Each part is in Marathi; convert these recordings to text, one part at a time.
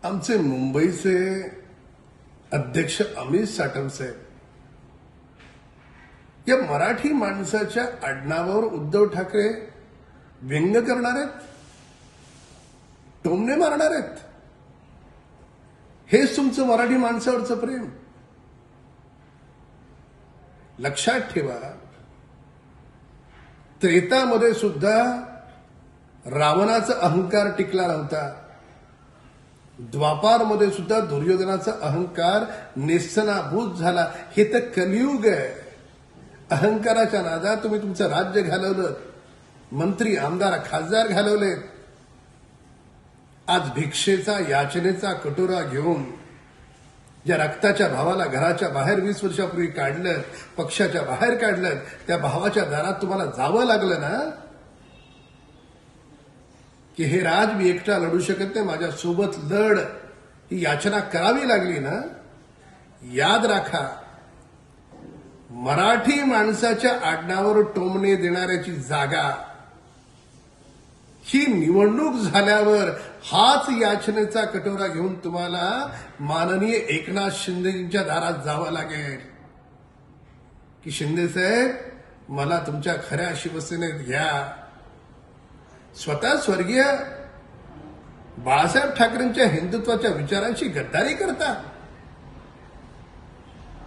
आमचे मुंबईचे अध्यक्ष अमित साटमसाहेब या मराठी माणसाच्या आडनावावर उद्धव ठाकरे व्यंग करणार आहेत, टोमणे मारणार आहेत. हेच तुमचं मराठी माणसावरचं प्रेम. लक्षात ठेवा, त्रेतामध्ये सुद्धा रावणाचा अहंकार टिकला नव्हता. द्वापारमध्ये सुद्धा दुर्योधनाचा अहंकार नेस्तनाभूत झाला. हे तर कलियुग आहे. अहंकाराच्या नादात तुम्ही तुमचं राज्य घालवलं, मंत्री आमदार खासदार घालवले. आज भिक्षेचा याचनेचा कटोरा घेऊन ज्या रक्ताच्या भावाला घराच्या बाहेर 20 वर्षापूर्वी काढलं, पक्षाच्या बाहेर काढलं, त्या भावाच्या दारात तुम्हाला जावं लागलं ना, की हे राज मी एकटा लढू शकत नाही, माझ्या सोबत लढ, ही याचना करावी लागली ना. याद राखा, मराठी माणसाच्या आडनावावर टोमणे देणाऱ्याची जागा ही निवडणूक झाल्यावर हाच याचनेचा कटोरा घेऊन तुम्हाला माननीय एकनाथ शिंदेजींच्या दारात जावं लागेल की शिंदे साहेब मला तुमच्या खऱ्या शिवसेनेत घ्या. स्वतः स्वर्गीय बाळासाहेब ठाकरेंच्या हिंदुत्वाच्या विचारांशी गद्दारी करता.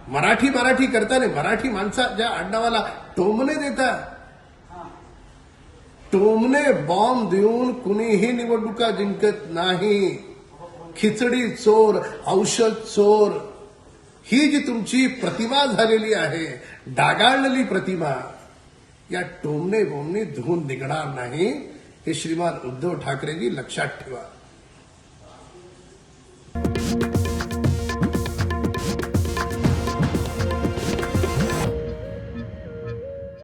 मराठी करताना मराठी माणसाच्या आडनावाला टोमणे देता. टोमणे बॉम्ब देऊन कुणीही निवडणुका जिंकत नाही. खिचडी चोर, औषध चोर, ही जी तुमची प्रतिमा झालेली आहे, डागाळलेली प्रतिमा, या टोमणे बोमणे धुवून निघणार नाही. हे श्रीमान उद्धव ठाकरेजी लक्षात ठेवा.